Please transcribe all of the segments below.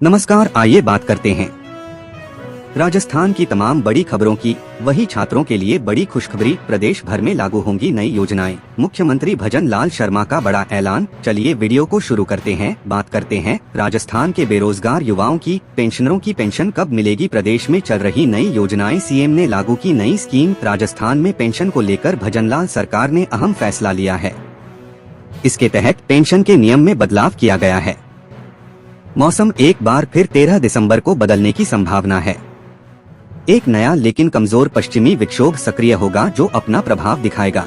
नमस्कार, आइए बात करते हैं राजस्थान की तमाम बड़ी खबरों की। वही छात्रों के लिए बड़ी खुशखबरी, प्रदेश भर में लागू होंगी नई योजनाएं। मुख्यमंत्री भजन लाल शर्मा का बड़ा ऐलान। चलिए वीडियो को शुरू करते हैं। बात करते हैं राजस्थान के बेरोजगार युवाओं की। पेंशनरों की पेंशन कब मिलेगी? प्रदेश में चल रही नई योजनाएं। सीएम ने लागू की नई स्कीम। राजस्थान में पेंशन को लेकर भजनलाल सरकार ने अहम फैसला लिया है। इसके तहत पेंशन के नियम में बदलाव किया गया है। मौसम एक बार फिर 13 दिसंबर को बदलने की संभावना है। एक नया लेकिन कमजोर पश्चिमी विक्षोभ सक्रिय होगा जो अपना प्रभाव दिखाएगा,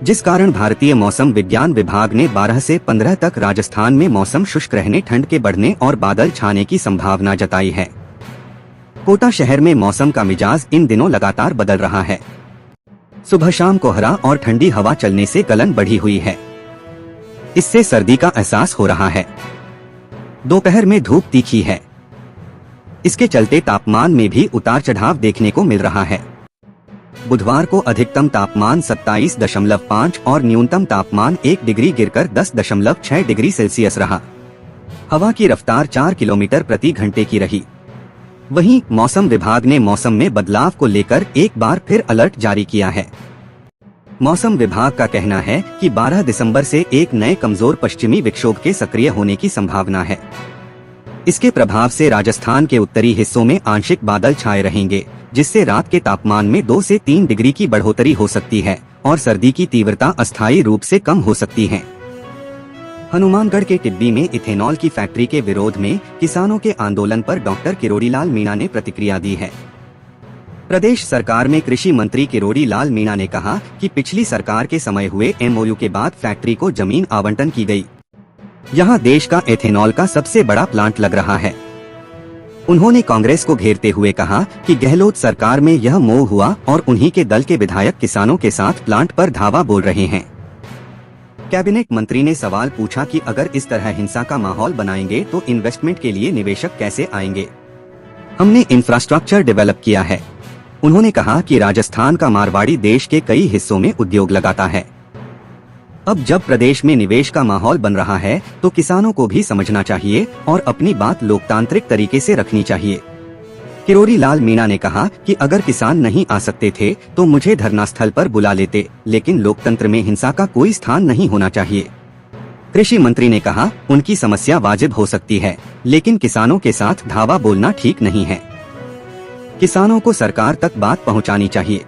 जिस कारण भारतीय मौसम विज्ञान विभाग ने 12 से 15 तक राजस्थान में मौसम शुष्क रहने, ठंड के बढ़ने और बादल छाने की संभावना जताई है। कोटा शहर में मौसम का मिजाज इन दिनों लगातार बदल रहा है। सुबह शाम कोहरा और ठंडी हवा चलने से गलन बढ़ी हुई है। इससे सर्दी का एहसास हो रहा है। दोपहर में धूप तीखी है। इसके चलते तापमान में भी उतार चढ़ाव देखने को मिल रहा है। बुधवार को अधिकतम तापमान 27.5 और न्यूनतम तापमान 1 डिग्री गिरकर 10.6 डिग्री सेल्सियस रहा। हवा की रफ्तार 4 किलोमीटर प्रति घंटे की रही। वहीं मौसम विभाग ने मौसम में बदलाव को लेकर एक बार फिर अलर्ट जारी किया है। मौसम विभाग का कहना है कि 12 दिसंबर से एक नए कमजोर पश्चिमी विक्षोभ के सक्रिय होने की संभावना है। इसके प्रभाव से राजस्थान के उत्तरी हिस्सों में आंशिक बादल छाए रहेंगे, जिससे रात के तापमान में 2 से 3 डिग्री की बढ़ोतरी हो सकती है और सर्दी की तीव्रता अस्थायी रूप से कम हो सकती है। हनुमानगढ़ के टिब्बी में इथेनॉल की फैक्ट्री के विरोध में किसानों के आंदोलन पर डॉक्टर किरोड़ी लाल मीणा ने प्रतिक्रिया दी है। प्रदेश सरकार में कृषि मंत्री किरोड़ी लाल मीणा ने कहा कि पिछली सरकार के समय हुए एमओयू के बाद फैक्ट्री को जमीन आवंटन की गई। यहां देश का एथेनॉल का सबसे बड़ा प्लांट लग रहा है। उन्होंने कांग्रेस को घेरते हुए कहा कि गहलोत सरकार में यह मोह हुआ और उन्हीं के दल के विधायक किसानों के साथ प्लांट पर धावा बोल रहे हैं। कैबिनेट मंत्री ने सवाल पूछा कि अगर इस तरह हिंसा का माहौल बनाएंगे तो इन्वेस्टमेंट के लिए निवेशक कैसे आएंगे? हमने इंफ्रास्ट्रक्चर डेवलप किया है। उन्होंने कहा कि राजस्थान का मारवाड़ी देश के कई हिस्सों में उद्योग लगाता है। अब जब प्रदेश में निवेश का माहौल बन रहा है तो किसानों को भी समझना चाहिए और अपनी बात लोकतांत्रिक तरीके से रखनी चाहिए। किरोड़ी लाल मीणा ने कहा कि अगर किसान नहीं आ सकते थे तो मुझे धरना स्थल पर बुला लेते, लेकिन लोकतंत्र में हिंसा का कोई स्थान नहीं होना चाहिए। कृषि मंत्री ने कहा उनकी समस्या वाजिब हो सकती है, लेकिन किसानों के साथ धावा बोलना ठीक नहीं है। किसानों को सरकार तक बात पहुंचानी चाहिए।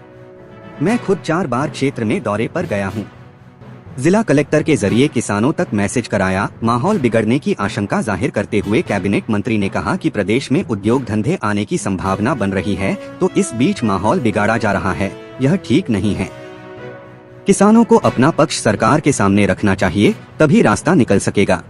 मैं खुद 4 बार क्षेत्र में दौरे पर गया हूं। जिला कलेक्टर के जरिए किसानों तक मैसेज कराया। माहौल बिगड़ने की आशंका जाहिर करते हुए कैबिनेट मंत्री ने कहा कि प्रदेश में उद्योग धंधे आने की संभावना बन रही है, तो इस बीच माहौल बिगाड़ा जा रहा है। यह ठीक नहीं है। किसानों को अपना पक्ष सरकार के सामने रखना चाहिए, तभी रास्ता निकल सकेगा।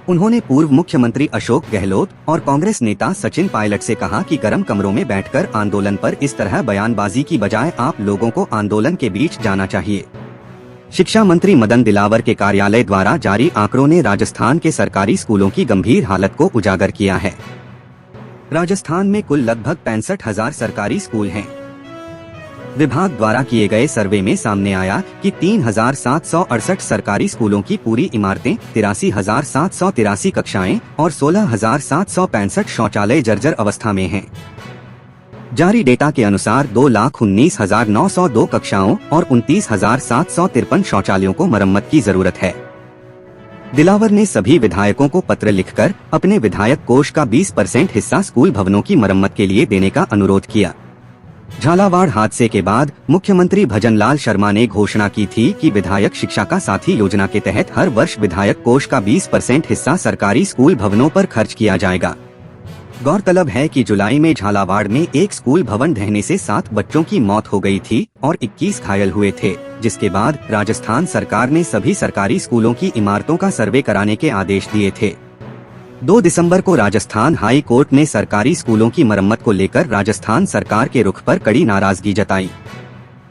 उन्होंने पूर्व मुख्यमंत्री अशोक गहलोत और कांग्रेस नेता सचिन पायलट से कहा कि गर्म कमरों में बैठकर आंदोलन पर इस तरह बयानबाजी की बजाय आप लोगों को आंदोलन के बीच जाना चाहिए। शिक्षा मंत्री मदन दिलावर के कार्यालय द्वारा जारी आंकड़ों ने राजस्थान के सरकारी स्कूलों की गंभीर हालत को उजागर किया है। राजस्थान में कुल लगभग 65,000 सरकारी स्कूल हैं। विभाग द्वारा किए गए सर्वे में सामने आया कि 3,768 सरकारी स्कूलों की पूरी इमारतें, 83,783 कक्षाएं और 16,765 शौचालय जर्जर अवस्था में हैं। जारी डेटा के अनुसार 2,19,902 कक्षाओं और 29,753 शौचालयों को मरम्मत की जरूरत है। दिलावर ने सभी विधायकों को पत्र लिखकर अपने विधायक कोष का 20% हिस्सा स्कूल भवनों की मरम्मत के लिए देने का अनुरोध किया। झालावाड़ हादसे के बाद मुख्यमंत्री भजन लाल शर्मा ने घोषणा की थी कि विधायक शिक्षा का साथी योजना के तहत हर वर्ष विधायक कोष का 20% हिस्सा सरकारी स्कूल भवनों पर खर्च किया जाएगा। गौरतलब है कि जुलाई में झालावाड़ में एक स्कूल भवन ढहने से 7 बच्चों की मौत हो गई थी और 21 घायल हुए थे, जिसके बाद राजस्थान सरकार ने सभी सरकारी स्कूलों की इमारतों का सर्वे कराने के आदेश दिए थे। 2 दिसंबर को राजस्थान हाई कोर्ट ने सरकारी स्कूलों की मरम्मत को लेकर राजस्थान सरकार के रुख पर कड़ी नाराजगी जताई।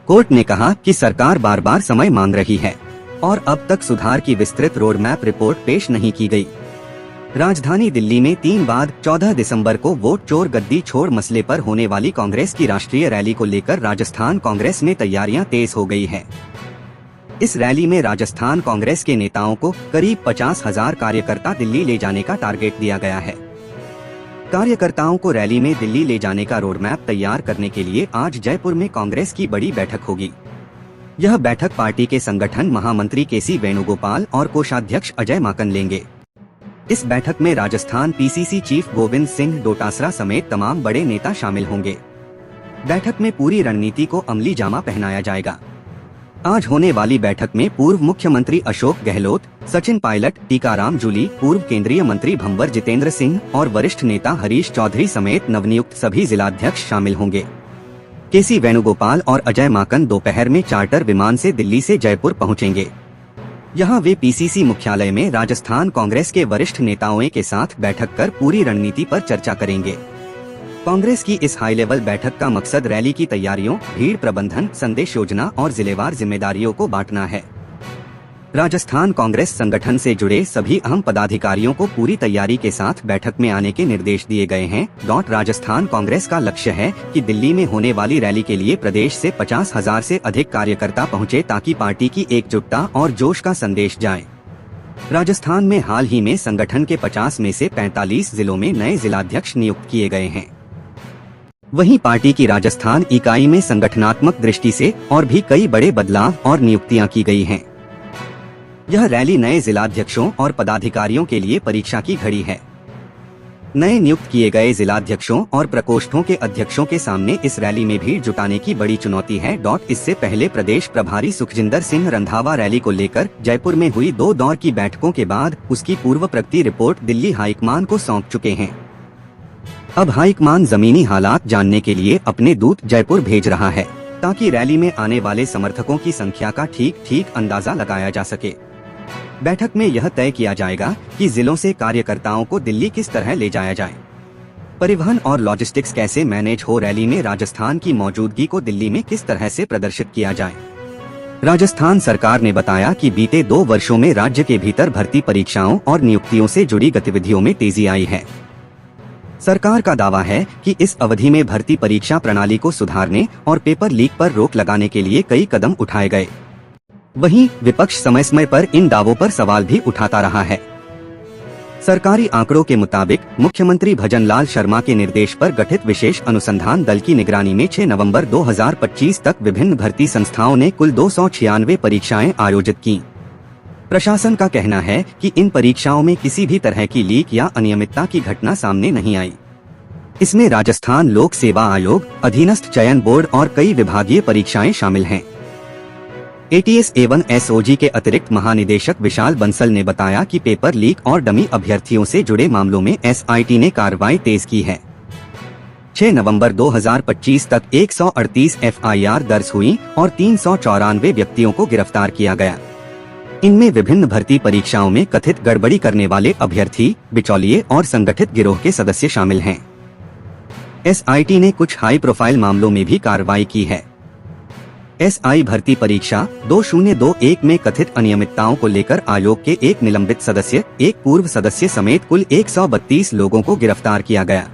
कोर्ट ने कहा कि सरकार बार बार समय मांग रही है और अब तक सुधार की विस्तृत रोड मैप रिपोर्ट पेश नहीं की गई। राजधानी दिल्ली में 3 बाद 14 दिसंबर को वोट चोर गद्दी छोड़ मसले पर होने वाली कांग्रेस की राष्ट्रीय रैली को लेकर राजस्थान कांग्रेस में तैयारियां तेज हो गई है। इस रैली में राजस्थान कांग्रेस के नेताओं को करीब 50,000 कार्यकर्ता दिल्ली ले जाने का टारगेट दिया गया है। कार्यकर्ताओं को रैली में दिल्ली ले जाने का रोड मैप तैयार करने के लिए आज जयपुर में कांग्रेस की बड़ी बैठक होगी। यह बैठक पार्टी के संगठन महामंत्री केसी वेणुगोपाल और कोषाध्यक्ष अजय माकन लेंगे। इस बैठक में राजस्थान पीसीसी चीफ गोविंद सिंह डोटासरा समेत तमाम बड़े नेता शामिल होंगे। बैठक में पूरी रणनीति को अमली जामा पहनाया जाएगा। आज होने वाली बैठक में पूर्व मुख्यमंत्री अशोक गहलोत, सचिन पायलट, टीकाराम जूली, पूर्व केंद्रीय मंत्री भंवर जितेंद्र सिंह और वरिष्ठ नेता हरीश चौधरी समेत नवनियुक्त सभी जिलाध्यक्ष शामिल होंगे। केसी वेणुगोपाल और अजय माकन दोपहर में चार्टर विमान से दिल्ली से जयपुर पहुंचेंगे। यहां वे पीसीसी मुख्यालय में राजस्थान कांग्रेस के वरिष्ठ नेताओं के साथ बैठक कर पूरी रणनीति पर चर्चा करेंगे। कांग्रेस की इस हाई लेवल बैठक का मकसद रैली की तैयारियों, भीड़ प्रबंधन, संदेश योजना और जिलेवार जिम्मेदारियों को बांटना है। राजस्थान कांग्रेस संगठन से जुड़े सभी अहम पदाधिकारियों को पूरी तैयारी के साथ बैठक में आने के निर्देश दिए गए हैं। राजस्थान कांग्रेस का लक्ष्य है कि दिल्ली में होने वाली रैली के लिए प्रदेश से 50,000 से अधिक कार्यकर्ता पहुंचे ताकि पार्टी की एकजुटता और जोश का संदेश जाए। राजस्थान में हाल ही में संगठन के 50 में से 45 जिलों में नए जिलाध्यक्ष नियुक्त किए गए हैं। वहीं पार्टी की राजस्थान इकाई में संगठनात्मक दृष्टि से और भी कई बड़े बदलाव और नियुक्तियां की गई हैं। यह रैली नए जिलाध्यक्षों और पदाधिकारियों के लिए परीक्षा की घड़ी है। नए नियुक्त किए गए जिलाध्यक्षों और प्रकोष्ठों के अध्यक्षों के सामने इस रैली में भीड़ जुटाने की बड़ी चुनौती है। इससे पहले प्रदेश प्रभारी सुखजिंदर सिंह रंधावा रैली को लेकर जयपुर में हुई 2 दौर की बैठकों के बाद उसकी पूर्व प्रगति रिपोर्ट दिल्ली हाईकमान को सौंप चुके हैं। अब हाईकमान जमीनी हालात जानने के लिए अपने दूत जयपुर भेज रहा है ताकि रैली में आने वाले समर्थकों की संख्या का ठीक अंदाजा लगाया जा सके। बैठक में यह तय किया जाएगा कि जिलों से कार्यकर्ताओं को दिल्ली किस तरह ले जाया जाए, परिवहन और लॉजिस्टिक्स कैसे मैनेज हो, रैली में राजस्थान की मौजूदगी को दिल्ली में किस तरह से प्रदर्शित किया जाए। राजस्थान सरकार ने बताया कि बीते 2 वर्षों में राज्य के भीतर भर्ती परीक्षाओं और नियुक्तियों से जुड़ी गतिविधियों में तेजी आई है। सरकार का दावा है कि इस अवधि में भर्ती परीक्षा प्रणाली को सुधारने और पेपर लीक पर रोक लगाने के लिए कई कदम उठाए गए। वहीं विपक्ष समय पर इन दावों पर सवाल भी उठाता रहा है। सरकारी आंकड़ों के मुताबिक मुख्यमंत्री भजन लाल शर्मा के निर्देश पर गठित विशेष अनुसंधान दल की निगरानी में 6 नवंबर 2025 तक विभिन्न भर्ती संस्थाओं ने कुल 296 परीक्षाएं आयोजित की। प्रशासन का कहना है कि इन परीक्षाओं में किसी भी तरह की लीक या अनियमितता की घटना सामने नहीं आई। इसमें राजस्थान लोक सेवा आयोग, अधीनस्थ चयन बोर्ड और कई विभागीय परीक्षाएं शामिल हैं। ATS एवं SOG के अतिरिक्त महानिदेशक विशाल बंसल ने बताया कि पेपर लीक और डमी अभ्यर्थियों से जुड़े मामलों में SIT ने कार्रवाई तेज की है। 6 नवंबर 2025 तक 138 FIR दर्ज हुई और 394 व्यक्तियों को गिरफ्तार किया गया। इनमें विभिन्न भर्ती परीक्षाओं में कथित गड़बड़ी करने वाले अभ्यर्थी, बिचौलिए और संगठित गिरोह के सदस्य शामिल हैं। SIT ने कुछ हाई प्रोफाइल मामलों में भी कार्रवाई की है। SI भर्ती परीक्षा 2021 में कथित अनियमितताओं को लेकर आयोग के 1 निलंबित सदस्य, 1 पूर्व सदस्य समेत कुल 132 लोगों को गिरफ्तार किया गया।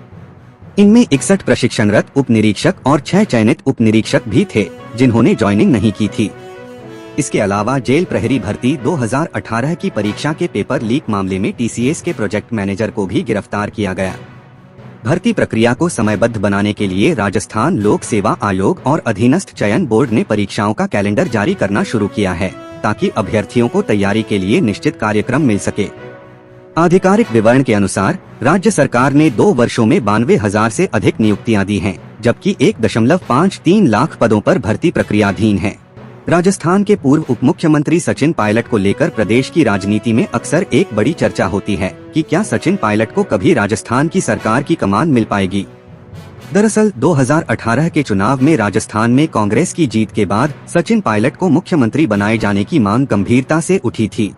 इनमें 61 प्रशिक्षणरत उप निरीक्षक और 6 चयनित उप निरीक्षक भी थे जिन्होंने ज्वाइनिंग नहीं की थी। इसके अलावा जेल प्रहरी भर्ती 2018 की परीक्षा के पेपर लीक मामले में TCS के प्रोजेक्ट मैनेजर को भी गिरफ्तार किया गया। भर्ती प्रक्रिया को समयबद्ध बनाने के लिए राजस्थान लोक सेवा आयोग और अधीनस्थ चयन बोर्ड ने परीक्षाओं का कैलेंडर जारी करना शुरू किया है ताकि अभ्यर्थियों को तैयारी के लिए निश्चित कार्यक्रम मिल सके। आधिकारिक विवरण के अनुसार राज्य सरकार ने 2 वर्षों में 92,000 से अधिक नियुक्तियां दी हैं, जबकि 1.53 लाख पदों पर भर्ती प्रक्रियाधीन है। राजस्थान के पूर्व उप मुख्यमंत्री सचिन पायलट को लेकर प्रदेश की राजनीति में अक्सर एक बड़ी चर्चा होती है कि क्या सचिन पायलट को कभी राजस्थान की सरकार की कमान मिल पाएगी। दरअसल 2018 के चुनाव में राजस्थान में कांग्रेस की जीत के बाद सचिन पायलट को मुख्यमंत्री बनाए जाने की मांग गंभीरता से उठी थी।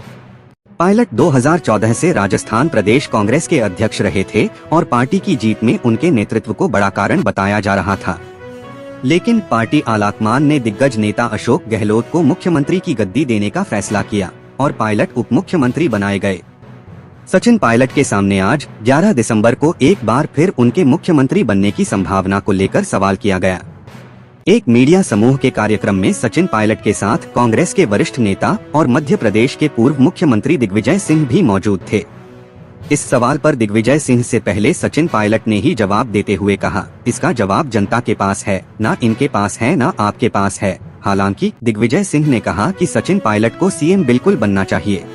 पायलट 2014 से राजस्थान प्रदेश कांग्रेस के अध्यक्ष रहे थे और पार्टी की जीत में उनके नेतृत्व को बड़ा कारण बताया जा रहा था। लेकिन पार्टी आलाकमान ने दिग्गज नेता अशोक गहलोत को मुख्यमंत्री की गद्दी देने का फैसला किया और पायलट उप मुख्यमंत्री बनाए गए। सचिन पायलट के सामने आज 11 दिसंबर को एक बार फिर उनके मुख्यमंत्री बनने की संभावना को लेकर सवाल किया गया। एक मीडिया समूह के कार्यक्रम में सचिन पायलट के साथ कांग्रेस के वरिष्ठ नेता और मध्य प्रदेश के पूर्व मुख्यमंत्री दिग्विजय सिंह भी मौजूद थे। इस सवाल पर दिग्विजय सिंह से पहले सचिन पायलट ने ही जवाब देते हुए कहा, इसका जवाब जनता के पास है, ना इनके पास है ना आपके पास है। हालांकि दिग्विजय सिंह ने कहा कि सचिन पायलट को सीएम बिल्कुल बनना चाहिए।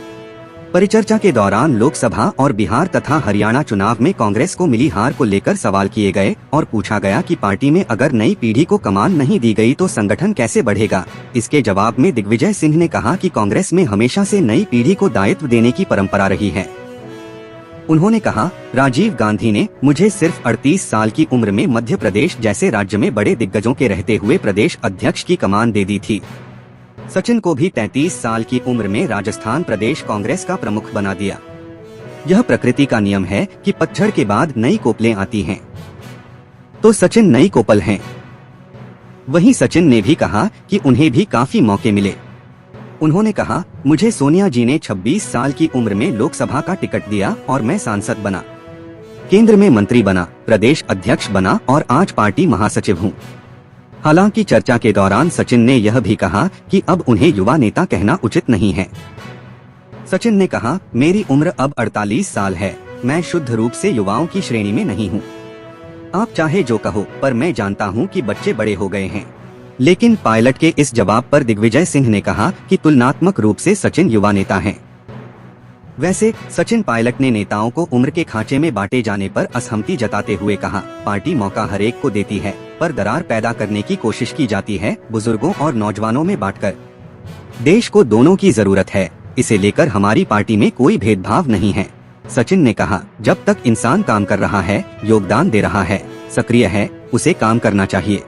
परिचर्चा के दौरान लोकसभा और बिहार तथा हरियाणा चुनाव में कांग्रेस को मिली हार को लेकर सवाल किए गए और पूछा गया कि पार्टी में अगर नई पीढ़ी को कमान नहीं दी गई तो संगठन कैसे बढ़ेगा। इसके जवाब में दिग्विजय सिंह ने कहा कि कांग्रेस में हमेशा से नई पीढ़ी को दायित्व देने की परंपरा रही है। उन्होंने कहा, राजीव गांधी ने मुझे सिर्फ 38 साल की उम्र में मध्य प्रदेश जैसे राज्य में बड़े दिग्गजों के रहते हुए प्रदेश अध्यक्ष की कमान दे दी थी। सचिन को भी 33 साल की उम्र में राजस्थान प्रदेश कांग्रेस का प्रमुख बना दिया। यह प्रकृति का नियम है कि पतझड़ के बाद नई कोपलें आती हैं, तो सचिन नई कोपल हैं। वहीं सचिन ने भी कहा कि उन्हें भी काफी मौके मिले। उन्होंने कहा, मुझे सोनिया जी ने 26 साल की उम्र में लोकसभा का टिकट दिया और मैं सांसद बना, केंद्र में मंत्री बना, प्रदेश अध्यक्ष बना और आज पार्टी महासचिव हूँ। हालांकि चर्चा के दौरान सचिन ने यह भी कहा कि अब उन्हें युवा नेता कहना उचित नहीं है। सचिन ने कहा, मेरी उम्र अब 48 साल है, मैं शुद्ध रूप से युवाओं की श्रेणी में नहीं हूँ। आप चाहे जो कहो, पर मैं जानता हूँ कि बच्चे बड़े हो गए हैं। लेकिन पायलट के इस जवाब पर दिग्विजय सिंह ने कहा कि तुलनात्मक रूप से सचिन युवा नेता हैं। वैसे सचिन पायलट ने नेताओं को उम्र के खांचे में बांटे जाने पर असहमति जताते हुए कहा, पार्टी मौका हरेक को देती है, पर दरार पैदा करने की कोशिश की जाती है बुजुर्गों और नौजवानों में बांटकर। देश को दोनों की जरूरत है, इसे लेकर हमारी पार्टी में कोई भेदभाव नहीं है। सचिन ने कहा, जब तक इंसान काम कर रहा है, योगदान दे रहा है, सक्रिय है, उसे काम करना चाहिए।